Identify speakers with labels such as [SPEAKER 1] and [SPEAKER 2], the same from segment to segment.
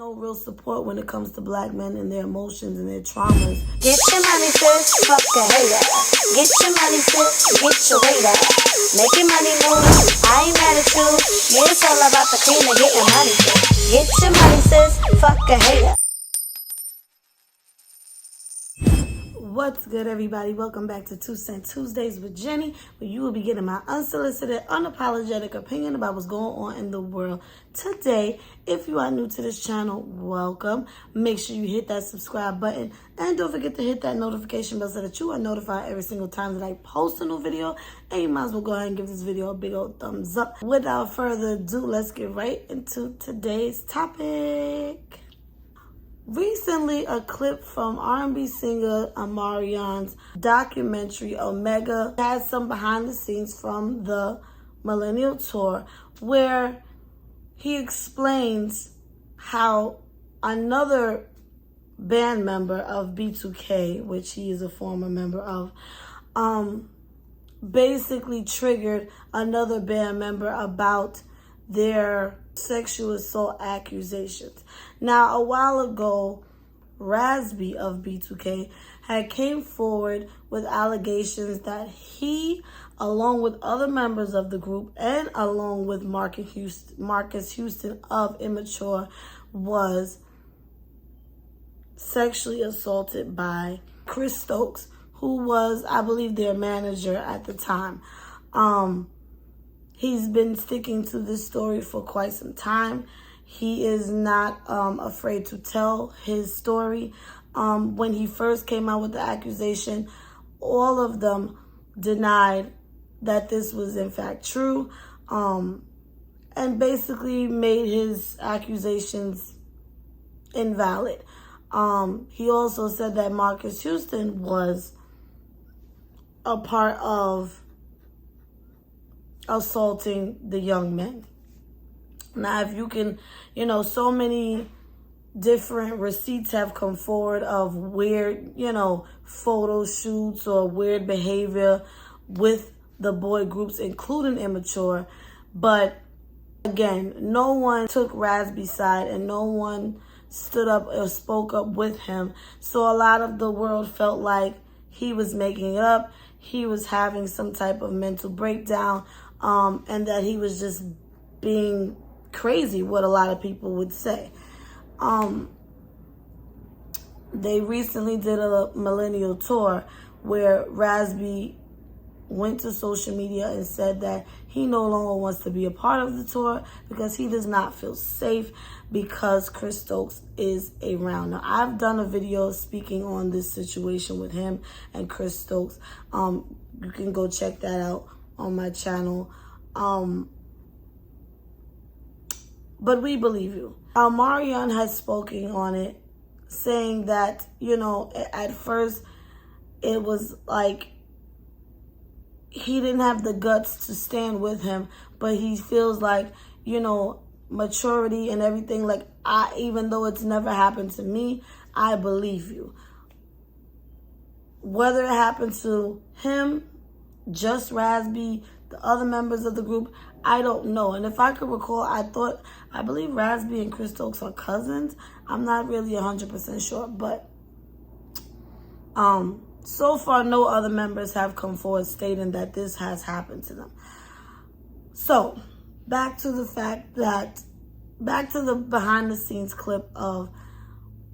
[SPEAKER 1] no real support when it comes to black men and their emotions and their traumas.
[SPEAKER 2] Get your money, sis, fuck a hater. Get your money, sis, get your weight up. Make your money move, I ain't mad at you. Yeah, it's all about the cream and getting money, sis. Get your money, sis, fuck a hater.
[SPEAKER 1] What's good, everybody? Welcome back to 2 Cent Tuesdays with Jenny, where you will be getting my unsolicited, unapologetic opinion about what's going on in the world today. If you are new to this channel, welcome. Make sure you hit that subscribe button and don't forget to hit that notification bell so that you are notified every single time that I post a new video. And you might as well go ahead and give this video a big old thumbs up. Without further ado, let's get right into today's topic. Recently, a clip from R&B singer Omarion's documentary, Omega, had some behind the scenes from the Millennial Tour, where he explains how another band member of B2K, which he is a former member of, basically triggered another band member about their sexual assault accusations. Now, a while ago, Razby of B2K had came forward with allegations that he, along with other members of the group and along with Marcus Houston of Immature, was sexually assaulted by Chris Stokes, who was, I believe, their manager at the time. He's been sticking to this story for quite some time. He is not afraid to tell his story. When he first came out with the accusation, all of them denied that this was in fact true, and basically made his accusations invalid. He also said that Marcus Houston was a part of assaulting the young men. Now, if you can, so many different receipts have come forward of weird, photo shoots or weird behavior with the boy groups, including Immature. But again, no one took Razby's side and no one stood up or spoke up with him. So a lot of the world felt like he was making it up. He was having some type of mental breakdown. And that he was just being crazy, what a lot of people would say. They recently did a Millennial Tour where Razby went to social media and said that he no longer wants to be a part of the tour because he does not feel safe because Chris Stokes is around. Now, I've done a video speaking on this situation with him and Chris Stokes. You can go check that out on my channel. But we believe you. Omarion has spoken on it, saying that, at first it was like he didn't have the guts to stand with him, but he feels like, maturity and everything, like, even though it's never happened to me, I believe you. Whether it happened to him, just Razby, the other members of the group, I don't know. And if I could recall, I believe Razby and Chris Stokes are cousins. I'm not really 100% sure, but so far no other members have come forward stating that this has happened to them. So back to the behind the scenes clip of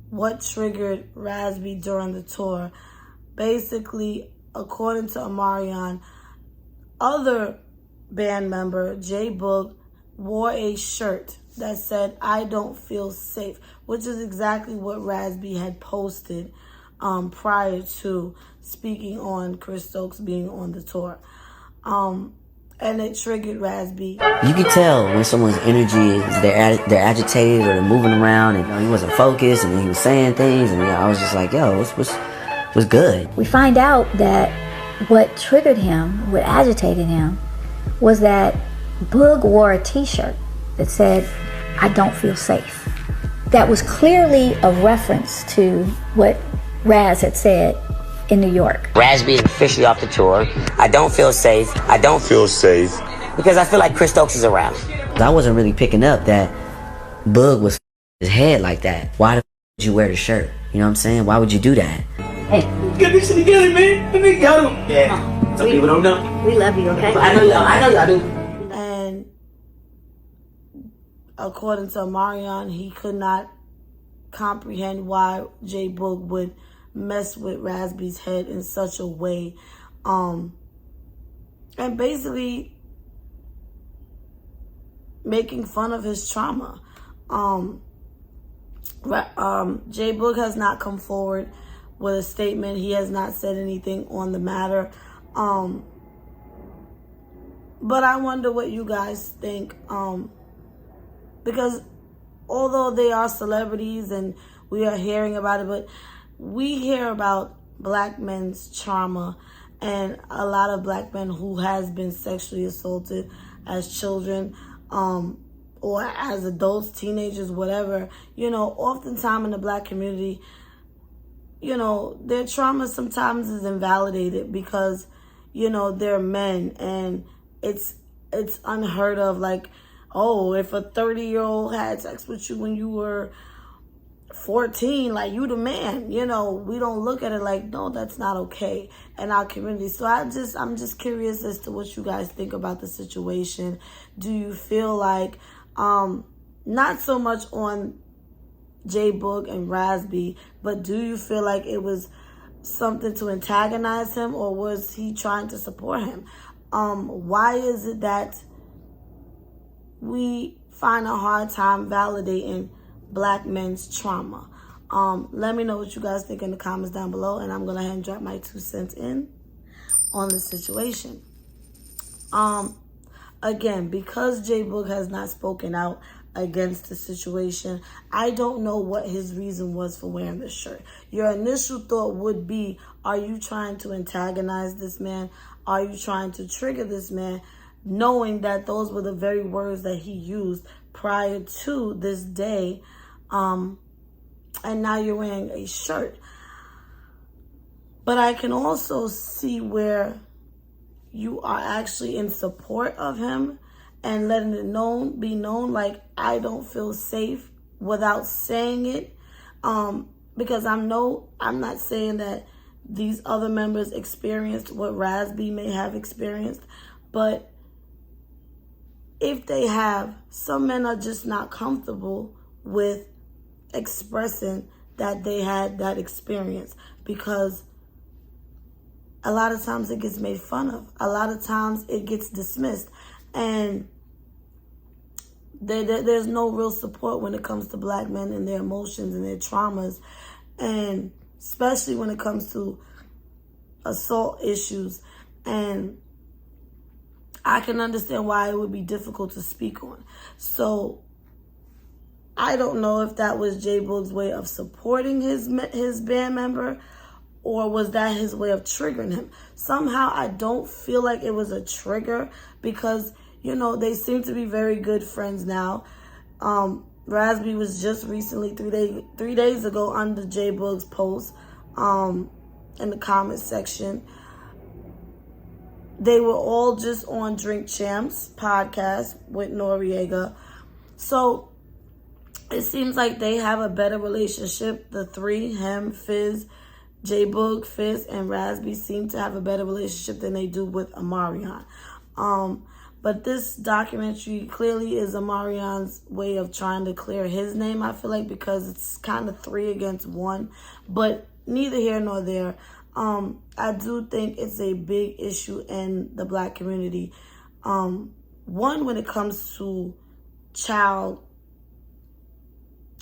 [SPEAKER 1] what triggered Razby during the tour. Basically, according to Omarion, other band member Boog wore a shirt that said, "I don't feel safe," which is exactly what Razby had posted prior to speaking on Chris Stokes being on the tour. And it triggered Razby.
[SPEAKER 3] You could tell when someone's energy is they're agitated or they're moving around, and he wasn't focused, and he was saying things, and I was just like, "Yo, what's good?"
[SPEAKER 2] We find out that what triggered him, what agitated him, was that Boog wore a t-shirt that said, "I don't feel safe." That was clearly a reference to what Raz had said in New York.
[SPEAKER 3] Razby is officially off the tour. I don't feel safe. I don't feel safe because I feel like Chris Stokes is around. I wasn't really picking up that Boog was his head like that. Why the would you wear the shirt? You know what I'm saying? Why would you do that?
[SPEAKER 2] Hey,
[SPEAKER 4] Get this shit together, man. Y'all don't. Yeah. Some people don't know.
[SPEAKER 2] we love you, okay?
[SPEAKER 4] I know y'all do.
[SPEAKER 1] And according to Omarion, he could not comprehend why J Boog would mess with Raspy's head in such a way. And basically making fun of his trauma. J Boog has not come forward with a statement. He has not said anything on the matter. But I wonder what you guys think. Because although they are celebrities and we are hearing about it, but we hear about black men's trauma and a lot of black men who has been sexually assaulted as children, or as adults, teenagers, whatever. Oftentimes in the black community, their trauma sometimes is invalidated because, they're men, and it's unheard of. Like, oh, if a 30-year-old had sex with you when you were 14, like, you the man. We don't look at it like, no, that's not okay in our community. So I'm just curious as to what you guys think about the situation. Do you feel like, not so much on J Boog and Raspy, but do you feel like it was something to antagonize him, or was he trying to support him? Why is it that we find a hard time validating black men's trauma? Let me know what you guys think in the comments down below, and I'm gonna hand drop my 2 cents in on the situation. Again, because J Boog has not spoken out against the situation, I don't know what his reason was for wearing this shirt. Your initial thought would be, are you trying to antagonize this man? Are you trying to trigger this man, knowing that those were the very words that he used prior to this day, and now you're wearing a shirt? But I can also see where you are actually in support of him and letting it be known, like, I don't feel safe, without saying it. Because I'm not saying that these other members experienced what Raspy may have experienced, but if they have, some men are just not comfortable with expressing that they had that experience, because a lot of times it gets made fun of. A lot of times it gets dismissed. And there's no real support when it comes to black men and their emotions and their traumas. And especially when it comes to assault issues. And I can understand why it would be difficult to speak on. So I don't know if that was J Boog's way of supporting his band member, or was that his way of triggering him? Somehow I don't feel like it was a trigger, because, they seem to be very good friends now. Raspy was just recently, 3 days ago, under J Boog's post in the comment section. They were all just on Drink Champs podcast with Noriega. So it seems like they have a better relationship. The three, him, Fizz, J Boog, Fizz, and Raspy, seem to have a better relationship than they do with Omarion. But this documentary clearly is Omarion's way of trying to clear his name, I feel like, because it's kind of 3 against 1. But neither here nor there. I do think it's a big issue in the black community. One, when it comes to child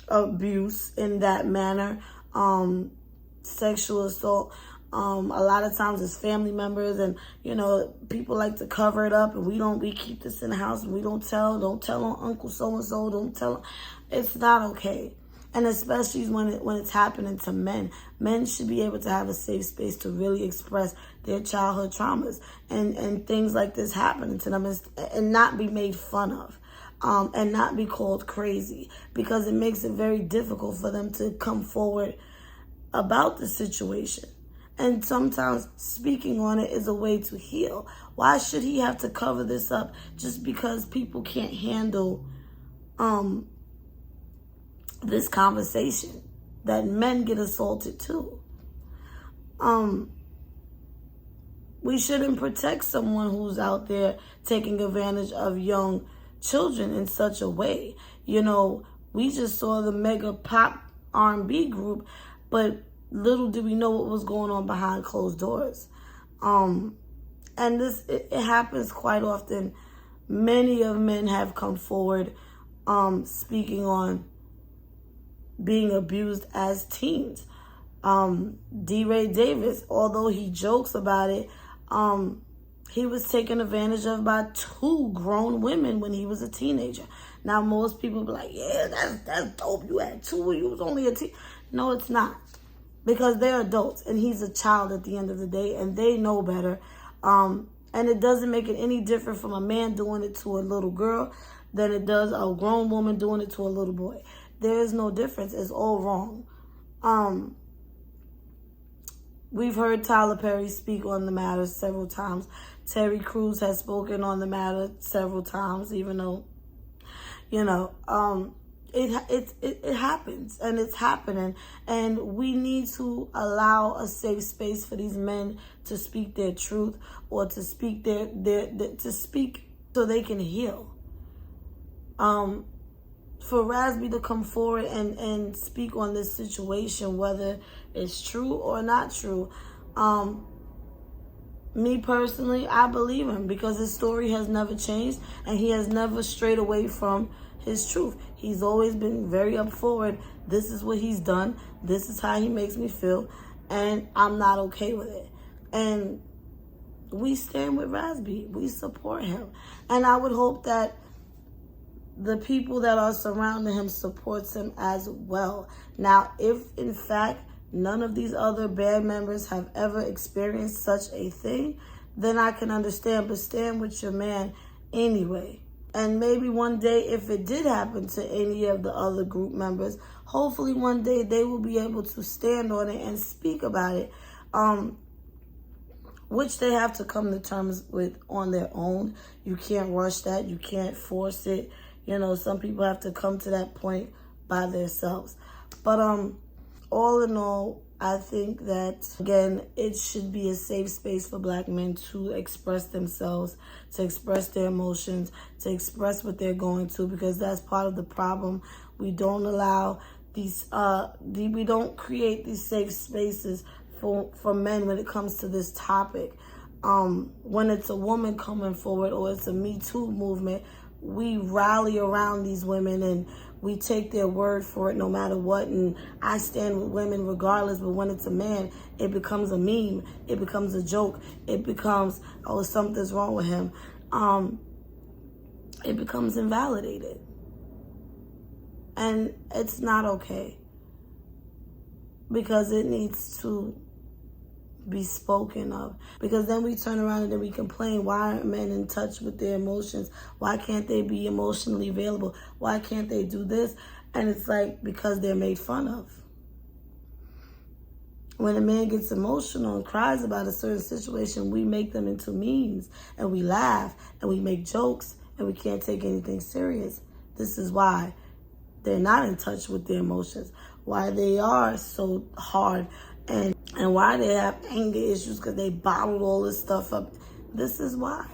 [SPEAKER 1] abuse in that manner, sexual assault. A lot of times it's family members, and people like to cover it up, and we keep this in the house, and we don't tell on Uncle so-and-so, don't tell. It's not okay. And especially when it's happening to men. Men should be able to have a safe space to really express their childhood traumas, and things like this happening to them, and not be made fun of. And not be called crazy, because it makes it very difficult for them to come forward about the situation. And sometimes speaking on it is a way to heal. Why should he have to cover this up this conversation that men get assaulted too. We shouldn't protect someone who's out there taking advantage of young children in such a way. You know, we just saw the mega pop R&B group, but little did we know what was going on behind closed doors. And this, it happens quite often. Many of men have come forward speaking on being abused as teens. D. Ray Davis, although he jokes about it, he was taken advantage of by 2 grown women when he was a teenager. Now, most people be like, yeah, that's dope. You had 2 and you was only a teen. No, it's not. Because they're adults and he's a child at the end of the day and they know better. And it doesn't make it any different from a man doing it to a little girl than it does a grown woman doing it to a little boy. There is no difference. It's all wrong. We've heard Tyler Perry speak on the matter several times. Terry Crews has spoken on the matter several times, even though, you know, it happens and it's happening. And we need to allow a safe space for these men to speak their truth or to speak to speak so they can heal. For Rasby to come forward and speak on this situation, whether it's true or not true, me personally, I believe him because his story has never changed and he has never strayed away from his truth. He's always been very up forward. This is what he's done. This is how he makes me feel, and I'm not okay with it. And we stand with Rasby. We support him. And I would hope that the people that are surrounding him supports him as well. Now, if in fact none of these other band members have ever experienced such a thing, then I can understand, but stand with your man anyway. And maybe one day, if it did happen to any of the other group members, hopefully one day they will be able to stand on it and speak about it, which they have to come to terms with on their own. You can't rush that. You can't force it. You know, some people have to come to that point by themselves. But all in all, I think that, again, it should be a safe space for Black men to express themselves, to express their emotions, to express what they're going through, because that's part of the problem. We don't allow these, we don't create these safe spaces for men when it comes to this topic. When it's a woman coming forward or it's a Me Too movement, we rally around these women and we take their word for it no matter what. And I stand with women regardless, but when it's a man, it becomes a meme. It becomes a joke. It becomes, oh, something's wrong with him. It becomes invalidated. And it's not okay, because it needs to be spoken of. Because then we turn around and then we complain, why aren't men in touch with their emotions? Why can't they be emotionally available? Why can't they do this? And it's like, because they're made fun of. When a man gets emotional and cries about a certain situation, we make them into memes and we laugh and we make jokes and we can't take anything serious. This is why they're not in touch with their emotions, why they are so hard, and why they have anger issues, because they bottled all this stuff up. This is why.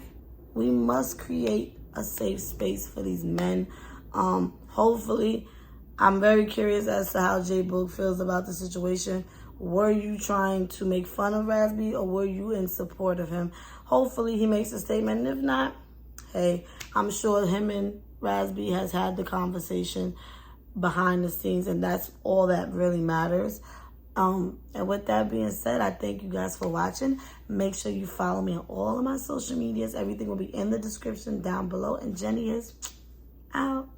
[SPEAKER 1] We must create a safe space for these men. Hopefully, I'm very curious as to how J. Boog feels about the situation. Were you trying to make fun of Rasby, or were you in support of him? Hopefully he makes a statement, and if not, hey, I'm sure him and Rasby has had the conversation behind the scenes, and that's all that really matters. And with that being said, I thank you guys for watching. Make sure you follow me on all of my social medias. Everything will be in the description down below. And Jenny is out.